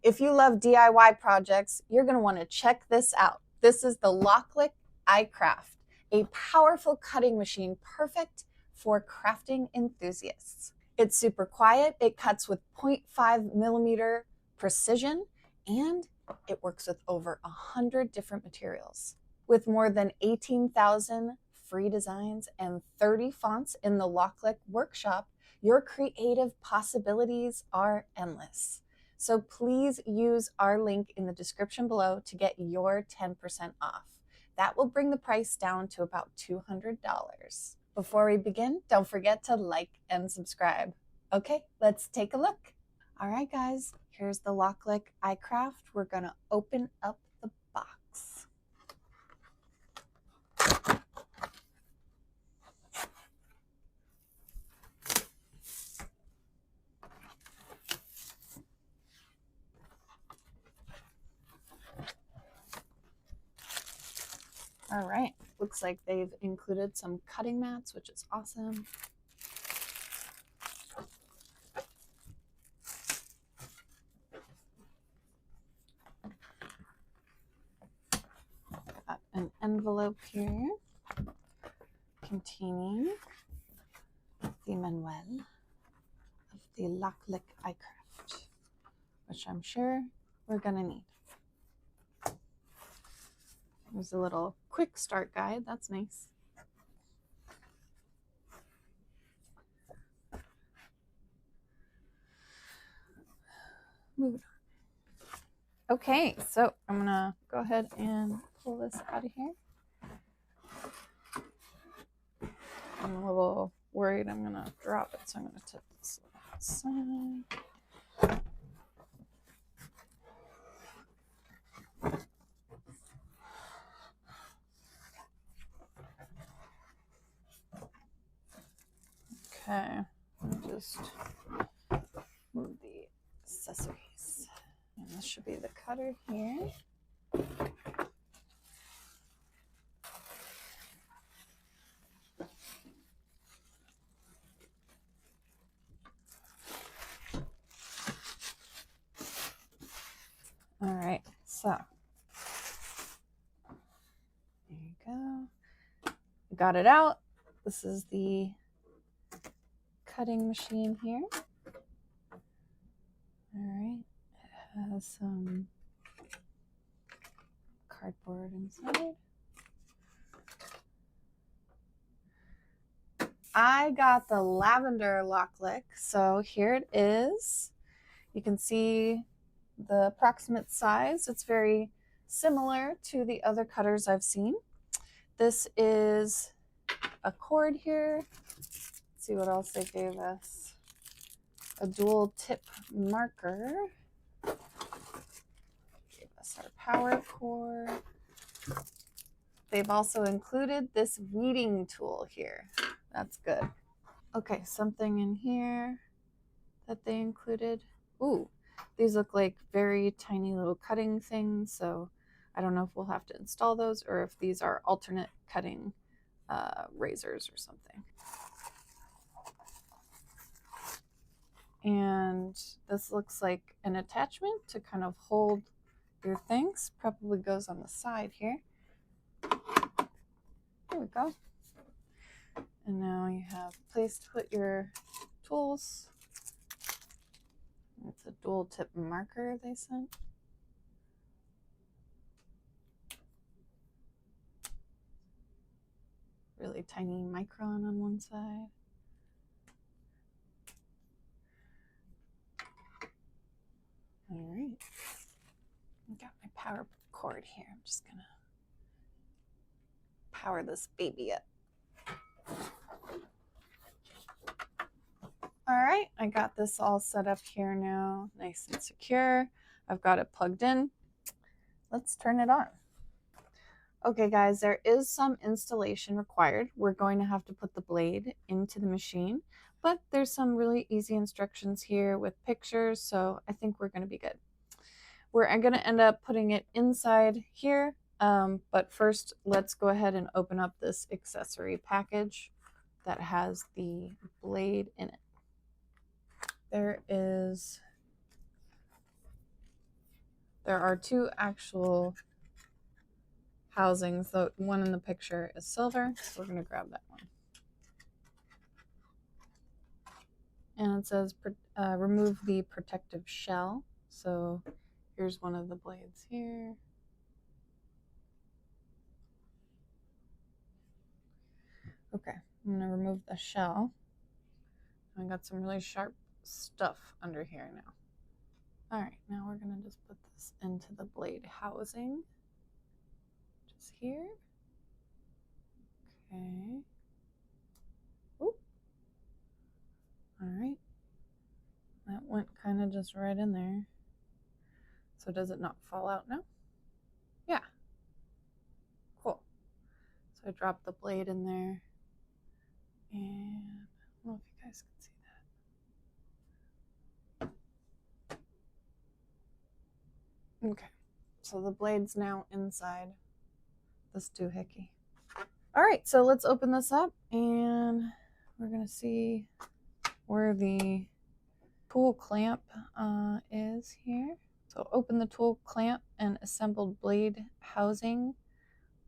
If you love DIY projects, you're going to want to check this out. This is the LOKLik iCraft, a powerful cutting machine perfect for crafting enthusiasts. It's super quiet, it cuts with 0.5 millimeter precision, and it works with over 100 different materials. With more than 18,000 free designs and 30 fonts in the LOKLik workshop, your creative possibilities are endless. So please use our link in the description below to get your 10% off. That will bring the price down to about $200. Before we begin, don't forget to like and subscribe. Okay, let's take a look. All right, guys, here's the LOKLik iCraft. We're gonna open up the box. All right, looks like they've included some cutting mats, which is awesome. Got an envelope here containing the manual of the LOKLik iCraft, which I'm sure we're gonna need. There's a little quick start guide. That's nice. Moving on. Okay, so I'm gonna go ahead and pull this out of here. I'm a little worried I'm gonna drop it, so I'm gonna tip this outside. Okay, I'll just move the accessories. And this should be the cutter here. All right, so there you go. Got it out. This is the cutting machine here. All right, it has some cardboard inside. I got the lavender LOKLik, so here it is. You can see the approximate size. It's very similar to the other cutters I've seen. This is a cord here. Let's see what else they gave us. A dual tip marker. Gave us our power cord. They've also included this weeding tool here. That's good. Okay, something in here that they included. Ooh, these look like very tiny little cutting things, so I don't know if we'll have to install those or if these are alternate cutting razors or something. And this looks like an attachment to kind of hold your things. Probably goes on the side here. There we go. And now you have a place to put your tools. It's a dual tip marker they sent. Really tiny micron on one side. All right. I got my power cord here. I'm just gonna power this baby up. All right, I got this all set up here now, nice and secure. I've got it plugged in. Let's turn it on. Okay guys, there is some installation required. We're going to have to put the blade into the machine, but there's some really easy instructions here with pictures, so I think we're going to be good. I'm going to end up putting it inside here, but first let's go ahead and open up this accessory package that has the blade in it. There is There are two actual housings. The one in the picture is silver, so we're going to grab that one. And it says remove the protective shell. So here's one of the blades here. Okay, I'm going to remove the shell. I got some really sharp stuff under here now. All right, now we're going to just put this into the blade housing. Just here. Okay. Oop. All right. That went kind of just right in there. So does it not fall out now? Yeah. Cool. So I dropped the blade in there. And I don't know if you guys can see that. Okay. So the blade's now inside this doohickey. All right, so let's open this up and we're gonna see where the tool clamp is here. So open the tool clamp and assembled blade housing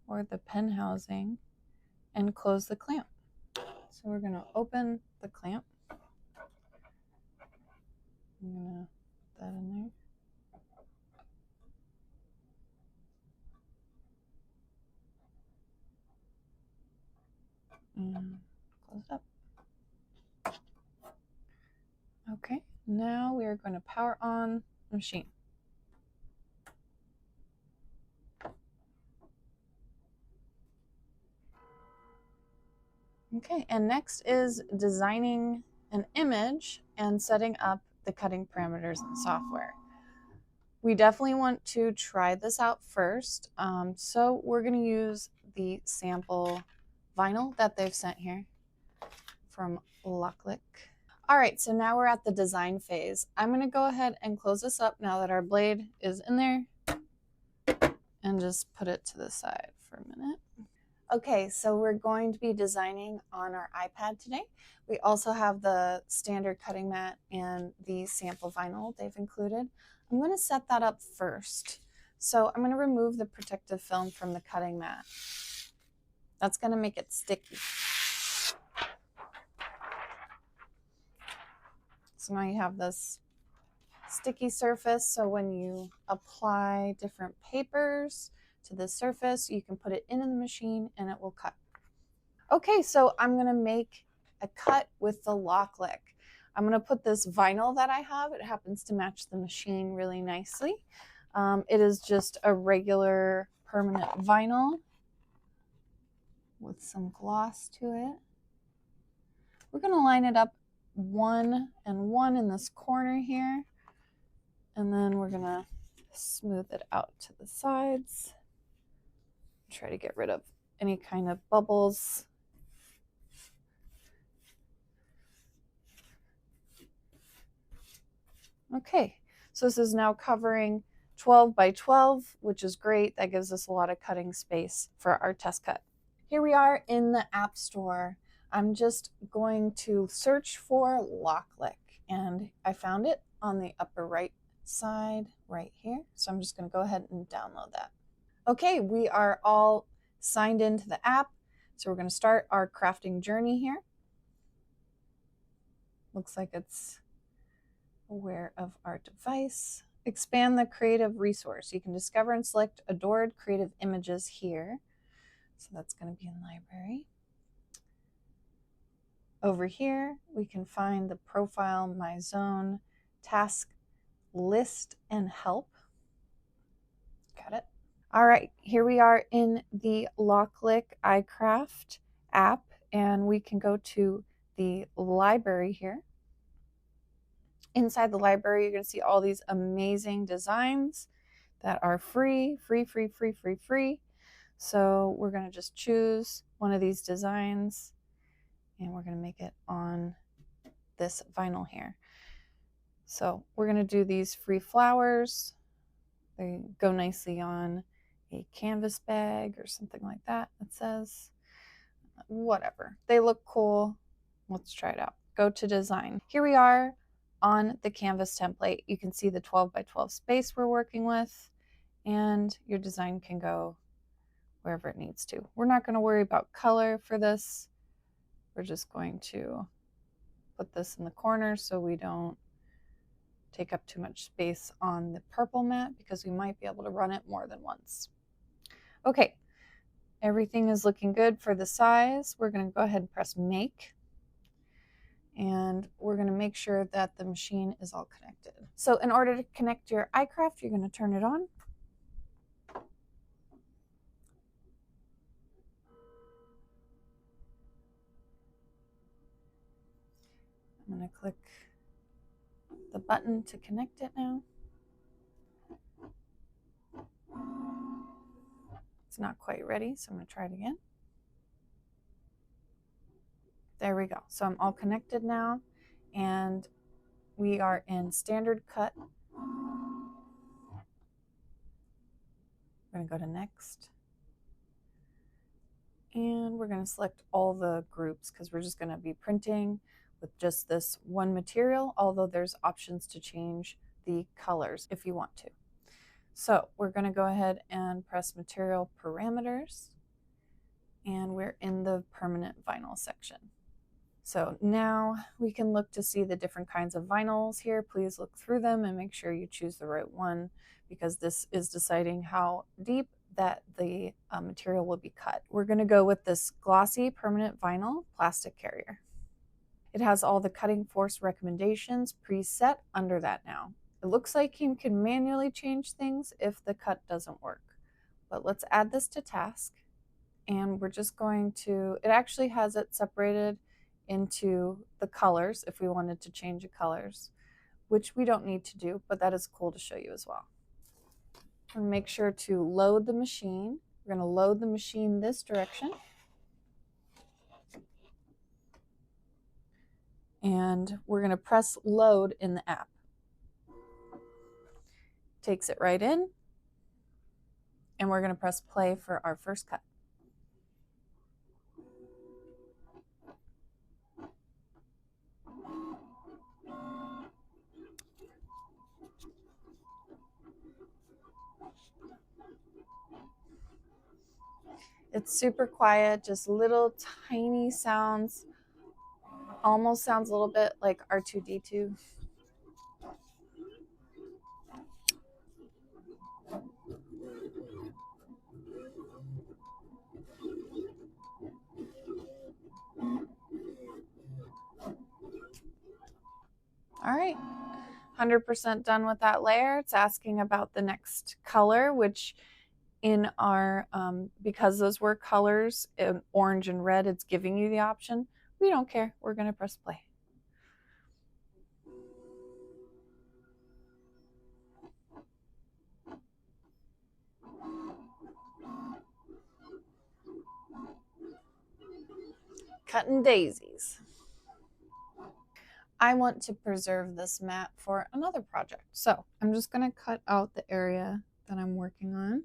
or the pen housing and close the clamp. So we're gonna open the clamp. I'm gonna put that in there. And close it up. Okay, now we are going to power on the machine. Okay, and next is designing an image and setting up the cutting parameters in the software. We definitely want to try this out first. So we're going to use the sample vinyl that they've sent here from LOKLik. All right, so now we're at the design phase. I'm going to go ahead and close this up now that our blade is in there and just put it to the side for a minute. Okay, so we're going to be designing on our iPad today. We also have the standard cutting mat and the sample vinyl they've included. I'm going to set that up first. So I'm going to remove the protective film from the cutting mat. That's going to make it sticky. So now you have this sticky surface, so when you apply different papers to the surface, you can put it into the machine and it will cut. Okay, so I'm going to make a cut with the LOKLik. I'm going to put this vinyl that I have. It happens to match the machine really nicely. It is just a regular permanent vinyl with some gloss to it. We're going to line it up 1 and 1 in this corner here. And then we're going to smooth it out to the sides. Try to get rid of any kind of bubbles. Okay, so this is now covering 12 by 12, which is great. That gives us a lot of cutting space for our test cut. Here we are in the App Store. I'm just going to search for LOKLik, and I found it on the upper right side right here. So I'm just going to go ahead and download that. Okay, we are all signed into the app. So we're going to start our crafting journey here. Looks like it's aware of our device. Expand the creative resource. You can discover and select adored creative images here. So that's going to be in library. Over here, we can find the profile, my zone, task, list, and help. Got it. All right, here we are in the LOKLik iCraft app, and we can go to the library here. Inside the library, you're going to see all these amazing designs that are free. So we're going to just choose one of these designs, and we're going to make it on this vinyl here. So we're going to do these free flowers. They go nicely on a canvas bag or something like that, it says. Whatever. They look cool. Let's try it out. Go to design. Here we are on the canvas template, you can see the 12 by 12 space we're working with, and your design can go wherever it needs to. We're not going to worry about color for this. We're just going to put this in the corner so we don't take up too much space on the purple mat, because we might be able to run it more than once. Okay, everything is looking good for the size. We're going to go ahead and press make, and we're going to make sure that the machine is all connected. So in order to connect your iCraft, you're going to turn it on. I'm going to click the button to connect it now. It's not quite ready, so I'm going to try it again. There we go. So I'm all connected now, and we are in standard cut. I'm going to go to next. And we're going to select all the groups because we're just going to be printing with just this one material, although there's options to change the colors if you want to. So we're going to go ahead and press material parameters, and we're in the permanent vinyl section. So now we can look to see the different kinds of vinyls here. Please look through them and make sure you choose the right one, because this is deciding how deep that the material will be cut. We're going to go with this glossy permanent vinyl plastic carrier. It has all the cutting force recommendations preset under that now. It looks like you can manually change things if the cut doesn't work. But let's add this to task, and we're just going to, it actually has it separated into the colors if we wanted to change the colors, which we don't need to do, but that is cool to show you as well. And make sure to load the machine. We're going to load the machine this direction. And we're going to press load in the app. Takes it right in. And we're going to press play for our first cut. It's super quiet, just little tiny sounds. Almost sounds a little bit like R2-D2. All right, 100% done with that layer. It's asking about the next color, which in our, because those were colors, in orange and red, it's giving you the option. We don't care. We're going to press play. Cutting daisies. I want to preserve this mat for another project. So I'm just going to cut out the area that I'm working on.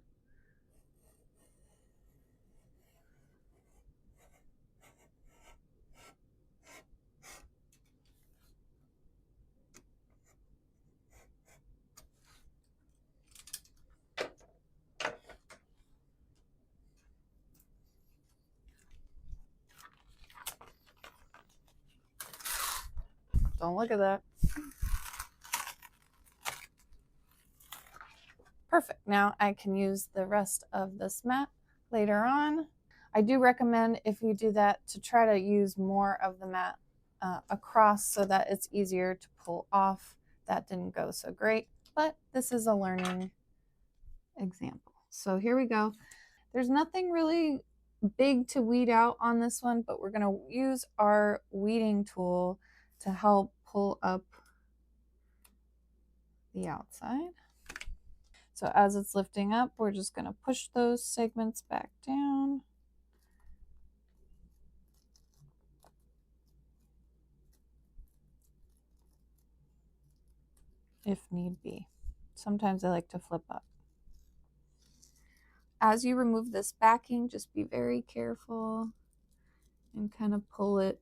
Don't look at that. Perfect. Now I can use the rest of this mat later on. I do recommend, if you do that, to try to use more of the mat across so that it's easier to pull off. That didn't go so great, but this is a learning example. So here we go. There's nothing really big to weed out on this one, but we're going to use our weeding tool to help pull up the outside. So as it's lifting up, we're just going to push those segments back down. If need be. Sometimes I like to flip up. As you remove this backing, just be very careful and kind of pull it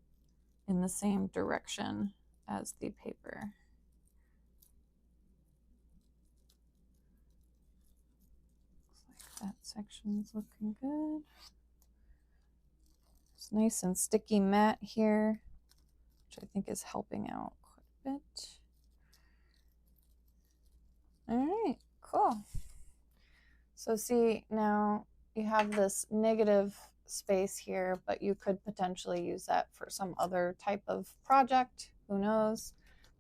in the same direction as the paper. That section's looking good. It's nice and sticky matte here, which I think is helping out quite a bit. All right, cool. So see, now you have this negative space here, but you could potentially use that for some other type of project. Who knows?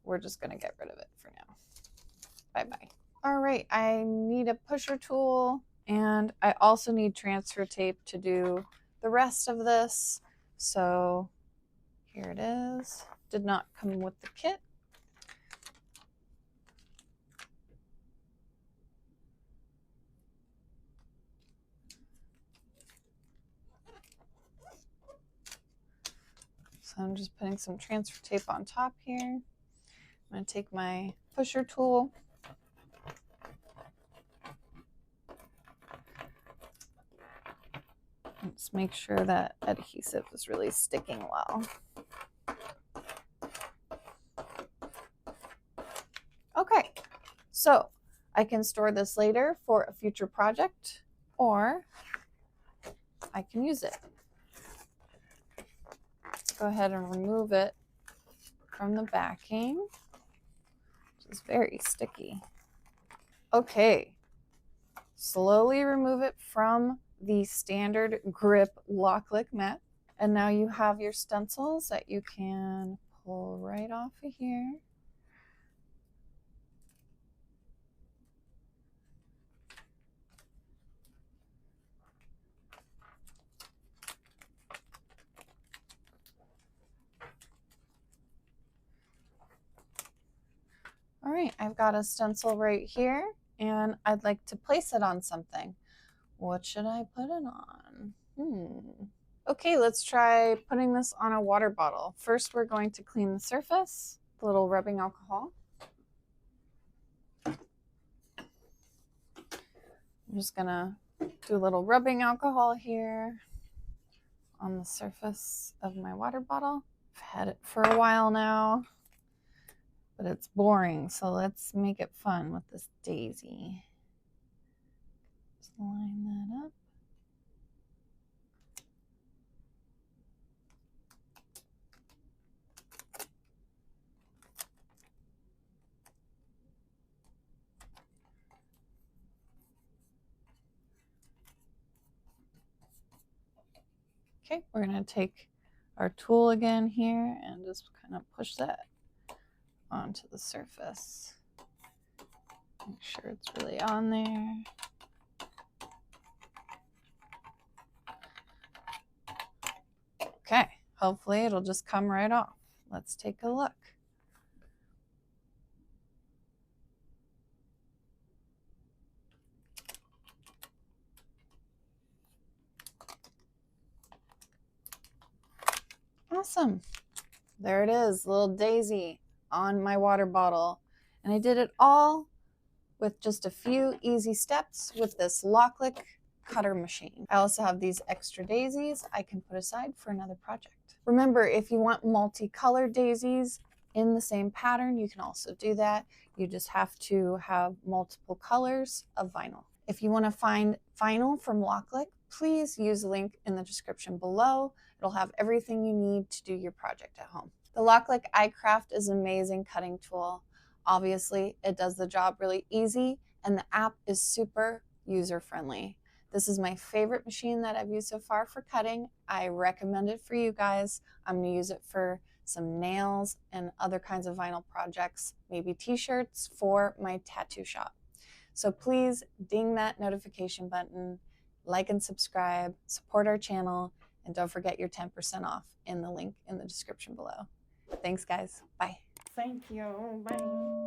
We're just gonna get rid of it for now. Bye-bye. All right, I need a pusher tool, and I also need transfer tape to do the rest of this. So here it is. Did not come with the kit. So I'm just putting some transfer tape on top here. I'm going to take my pusher tool. Just make sure that adhesive is really sticking well. Okay, so I can store this later for a future project, or I can use it. Go ahead and remove it from the backing, which is very sticky. Okay, slowly remove it from the standard grip LOKLik mat, and now you have your stencils that you can pull right off of here. All right, I've got a stencil right here, and I'd like to place it on something. What should I put it on? Okay, let's try putting this on a water bottle. First, we're going to clean the surface with a little rubbing alcohol. I'm just gonna do a little rubbing alcohol here on the surface of my water bottle. I've had it for a while now, but it's boring, so let's make it fun with this daisy. Just line that up. Okay, we're going to take our tool again here and just kind of push that onto the surface. Make sure it's really on there. Okay, hopefully it'll just come right off. Let's take a look. Awesome. There it is, little daisy on my water bottle. And I did it all with just a few easy steps with this LOKLik cutter machine. I also have these extra daisies I can put aside for another project. Remember, if you want multicolored daisies in the same pattern, you can also do that. You just have to have multiple colors of vinyl. If you want to find vinyl from LOKLik, please use the link in the description below. It'll have everything you need to do your project at home. The LOKLik iCraft is an amazing cutting tool. Obviously, it does the job really easy, and the app is super user-friendly. This is my favorite machine that I've used so far for cutting. I recommend it for you guys. I'm going to use it for some nails and other kinds of vinyl projects, maybe t-shirts for my tattoo shop. So please ding that notification button, like and subscribe, support our channel, and don't forget your 10% off in the link in the description below. Thanks, guys. Bye. Thank you. Bye.